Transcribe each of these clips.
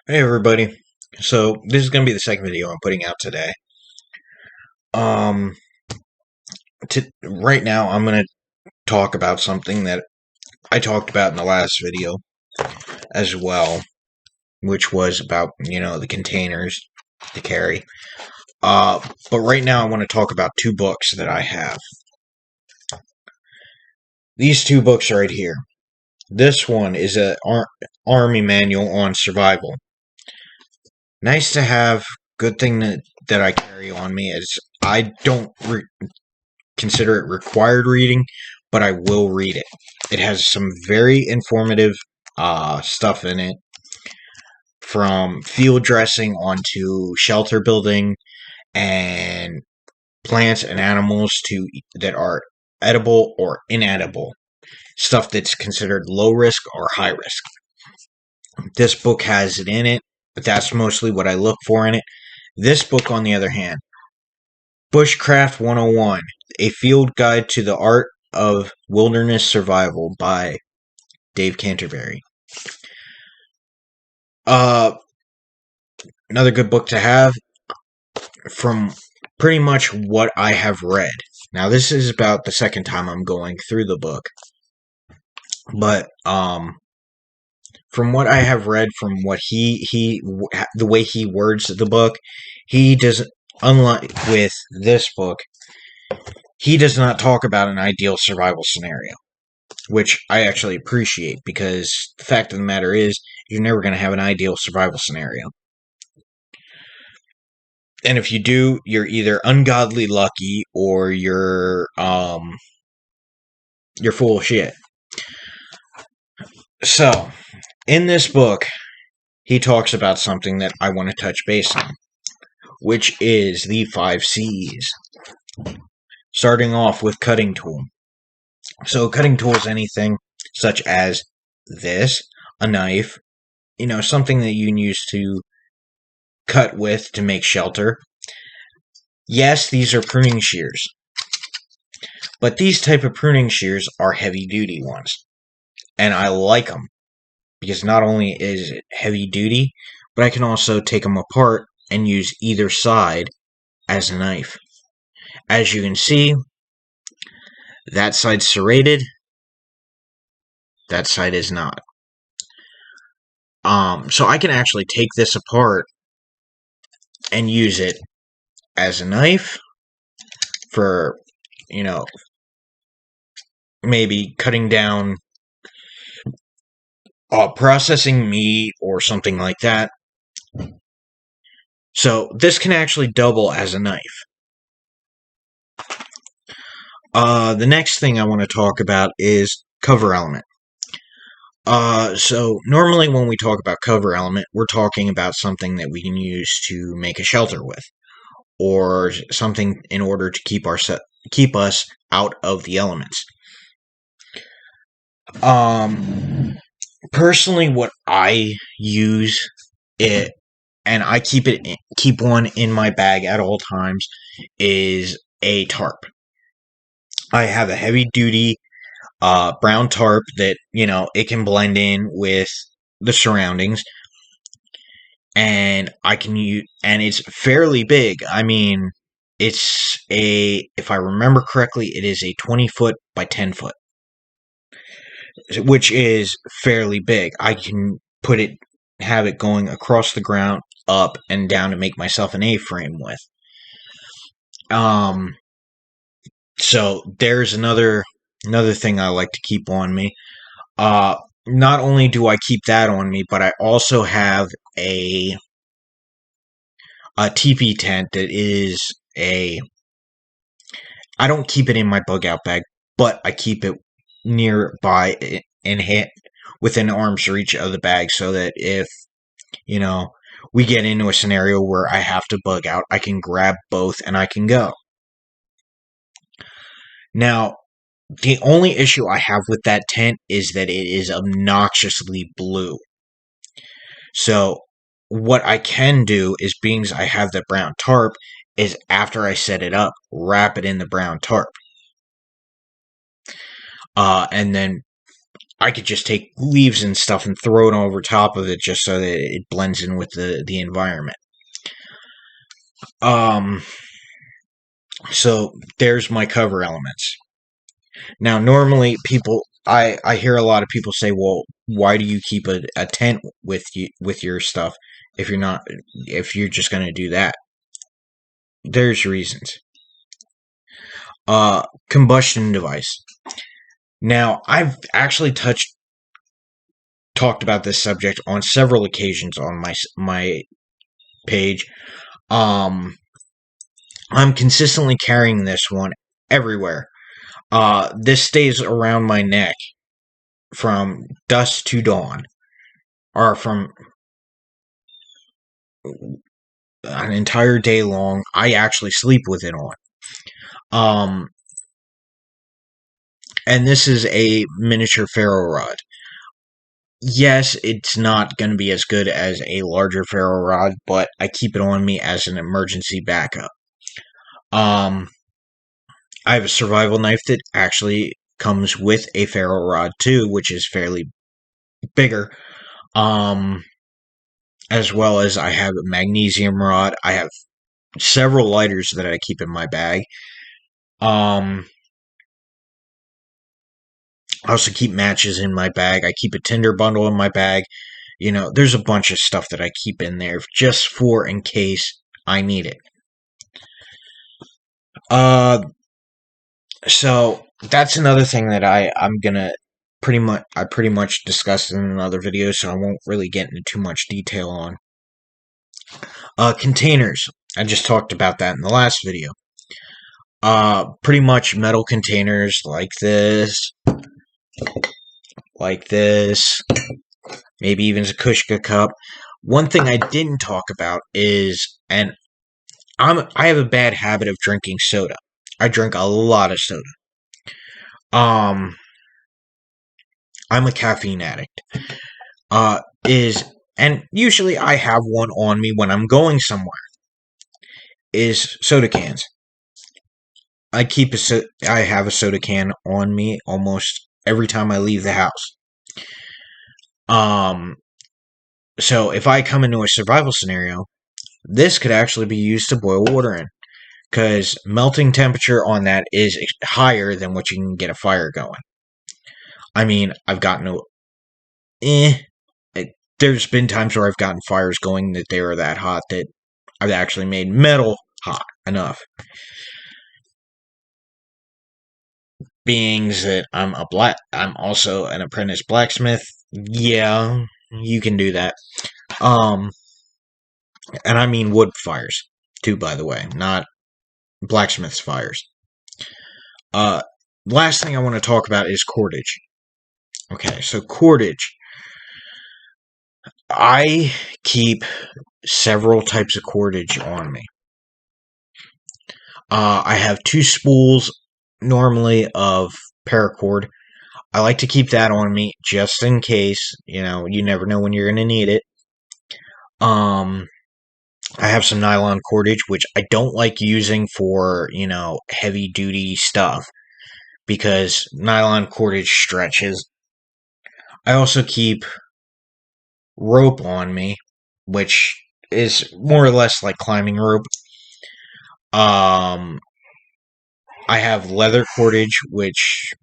Hey everybody. So this is gonna be the second video I'm putting out today. Um right now I'm gonna talk about something that I talked about in the last video as well, which was about, the containers to carry. But right now I want to talk about two books that I have. These two books right here. This one is a army manual on survival. Nice to have. Good thing that I carry on me is I don't consider it required reading, but I will read it. It has some very informative stuff in it, from field dressing onto shelter building and plants and animals to that are edible or inedible. Stuff that's considered low risk or high risk. This book has it in it, but that's mostly what I look for in it. This book, on the other hand, Bushcraft 101, A Field Guide to the Art of Wilderness Survival by Dave Canterbury. Another good book to have from pretty much what I have read. Now, this is about the second time I'm going through the book. But, from what I have read, from what the way he words the book, he does, unlike with this book, he does not talk about an ideal survival scenario, which I actually appreciate, because the fact of the matter is, you're never going to have an ideal survival scenario. And if you do, you're either ungodly lucky or you're full of shit. So, in this book, he talks about something that I want to touch base on, which is the 5 C's. Starting off with cutting tool. So, cutting tool is anything such as this, a knife, something that you can use to cut with to make shelter. Yes, these are pruning shears, but these type of pruning shears are heavy duty ones, and I like them because not only is it heavy duty, but I can also take them apart and use either side as a knife. As you can see, that side's serrated, that side is not. So I can actually take this apart and use it as a knife for, maybe cutting down, processing meat or something like that. So this can actually double as a knife. The next thing I want to talk about is cover element. So normally when we talk about cover element, we're talking about something that we can use to make a shelter with, or something in order to keep us out of the elements. Personally, what I use it, and I keep one in my bag at all times, is a tarp. I have a heavy duty brown tarp that, it can blend in with the surroundings, and I can use, and it's fairly big. I mean, if I remember correctly, it is a 20 foot by 10 foot, which is fairly big. I can have it going across the ground, up and down, to make myself an A-frame with. So there's another thing I like to keep on me. Not only do I keep that on me, but I also have a teepee tent that is I don't keep it in my bug out bag, but I keep it nearby and within arm's reach of the bag, so that if, we get into a scenario where I have to bug out, I can grab both and I can go. Now, the only issue I have with that tent is that it is obnoxiously blue. So, what I can do is, being I have the brown tarp, is after I set it up, wrap it in the brown tarp. And then I could just take leaves and stuff and throw it over top of it just so that it blends in with the environment. So there's my cover elements. Now, normally I hear a lot of people say, well, why do you keep a tent with your stuff if you're just going to do that? There's reasons. Combustion device. Now, I've actually talked about this subject on several occasions on my page. I'm consistently carrying this one everywhere. This stays around my neck from dusk to dawn, or from an entire day long. I actually sleep with it on. And this is a miniature Ferro Rod. Yes, it's not going to be as good as a larger Ferro Rod, but I keep it on me as an emergency backup. I have a survival knife that actually comes with a Ferro Rod too, which is fairly bigger. As well as I have a magnesium rod. I have several lighters that I keep in my bag. I also keep matches in my bag. I keep a tinder bundle in my bag. There's a bunch of stuff that I keep in there just for in case I need it. So that's another thing that I'm gonna pretty much discussed in another video, so I won't really get into too much detail on. Containers. I just talked about that in the last video. Pretty much metal containers like this, maybe even a Kushka cup. One thing I didn't talk about is, and I have a bad habit of drinking soda. I drink a lot of soda. I'm a caffeine addict. And usually I have one on me when I'm going somewhere. Is soda cans. I have a soda can on me almost every time I leave the house. So if I come into a survival scenario, this could actually be used to boil water in, because melting temperature on that is higher than what you can get a fire going. I mean, I've gotten there's been times where I've gotten fires going that they were that hot that I've actually made metal hot enough. Being that I'm also an apprentice blacksmith. Yeah, you can do that. And I mean wood fires too, by the way, not blacksmith's fires. Last thing I want to talk about is cordage. Okay, so cordage. I keep several types of cordage on me. I have 2 spools normally of paracord. I like to keep that on me just in case. You never know when you're going to need it. I have some nylon cordage, which I don't like using for, heavy duty stuff, because nylon cordage stretches. I also keep rope on me, which is more or less like climbing rope. I have leather cordage, which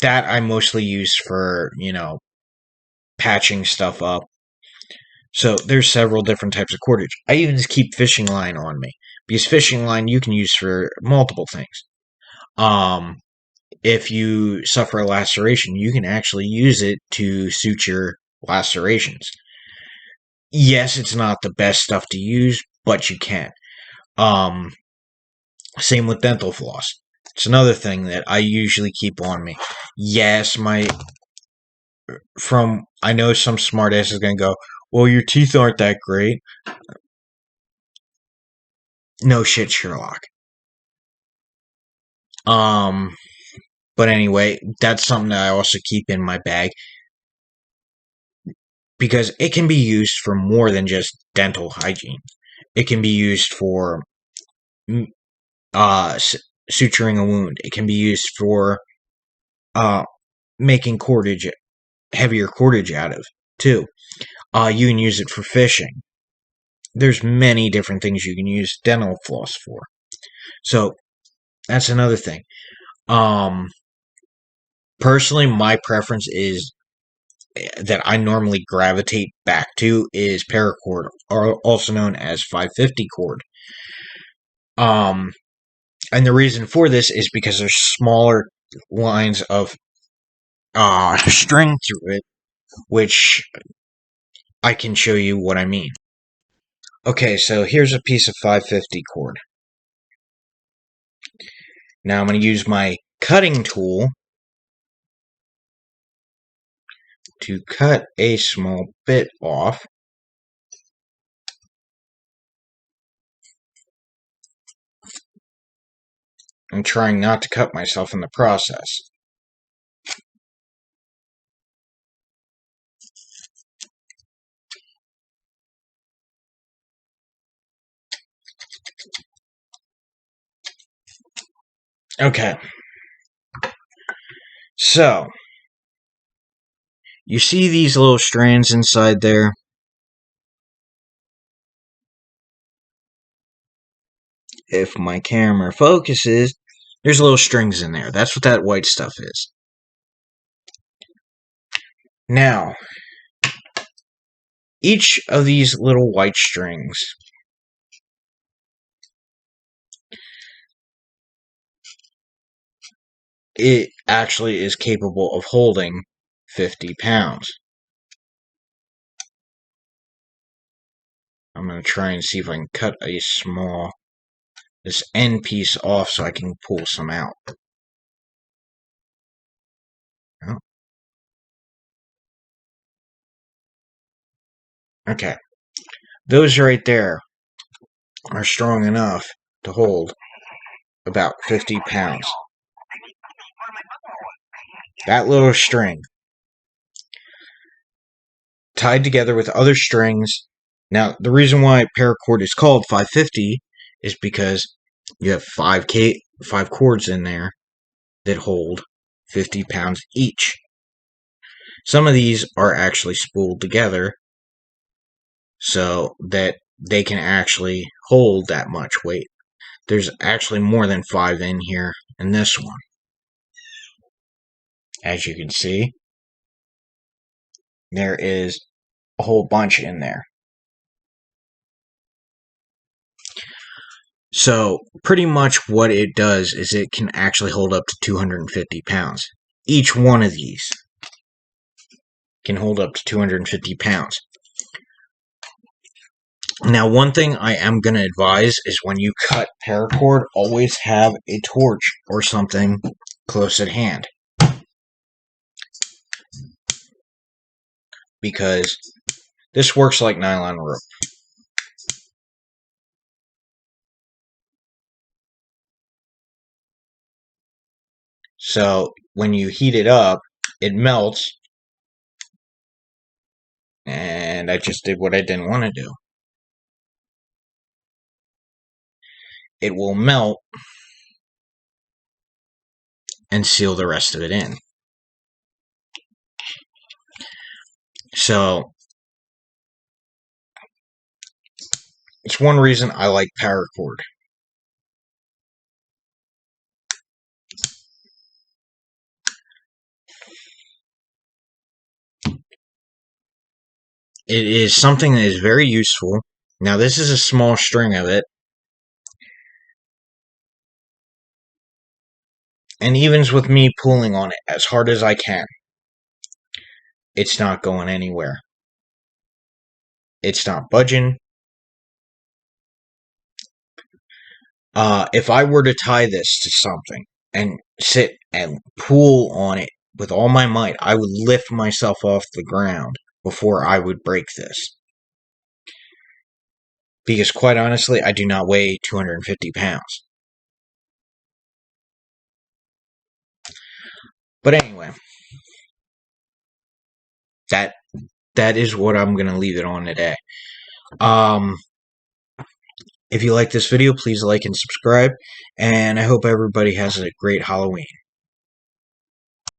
that I mostly use for, patching stuff up. So there's several different types of cordage. I even just keep fishing line on me, because fishing line you can use for multiple things. If you suffer a laceration, you can actually use it to suture lacerations. Yes, it's not the best stuff to use, but you can. Same with dental floss. It's another thing that I usually keep on me. Yes, I know some smartass is going to go, well, your teeth aren't that great. No shit, Sherlock. But anyway, that's something that I also keep in my bag, because it can be used for more than just dental hygiene. It can be used for suturing a wound. It can be used for making cordage heavier cordage out of, too. You can use it for fishing. There's many different things you can use dental floss for. So, that's another thing. Personally, my preference is that I normally gravitate back to is Paracord, or also known as 550 cord. And the reason for this is because there's smaller lines of string through it, which I can show you what I mean. Okay, so here's a piece of 550 cord. Now I'm going to use my cutting tool to cut a small bit off. I'm trying not to cut myself in the process. Okay. So, you see these little strands inside there? If my camera focuses, there's little strings in there. That's what that white stuff is. Now, each of these little white strings it actually is capable of holding 50 pounds. I'm going to try and see if I can cut this end piece off so I can pull some out. Oh. Okay. Those right there are strong enough to hold about 50 pounds. That little string, tied together with other strings. Now, the reason why Paracord is called 550 is because you have 5 cords in there that hold 50 pounds each. Some of these are actually spooled together so that they can actually hold that much weight. There's actually more than 5 in here in this one. As you can see, there is a whole bunch in there. So, pretty much what it does is it can actually hold up to 250 pounds. Each one of these can hold up to 250 pounds. Now, one thing I am going to advise is when you cut paracord, always have a torch or something close at hand. Because this works like nylon rope. So, when you heat it up, it melts. And I just did what I didn't want to do. It will melt and seal the rest of it in. So, it's one reason I like paracord. It is something that is very useful. Now, this is a small string of it. And even with me pulling on it as hard as I can, it's not going anywhere. It's not budging. If I were to tie this to something and sit and pull on it with all my might, I would lift myself off the ground before I would break this. Because quite honestly, I do not weigh 250 pounds. But anyway, that is what I'm going to leave it on today. If you like this video, please like and subscribe, and I hope everybody has a great Halloween.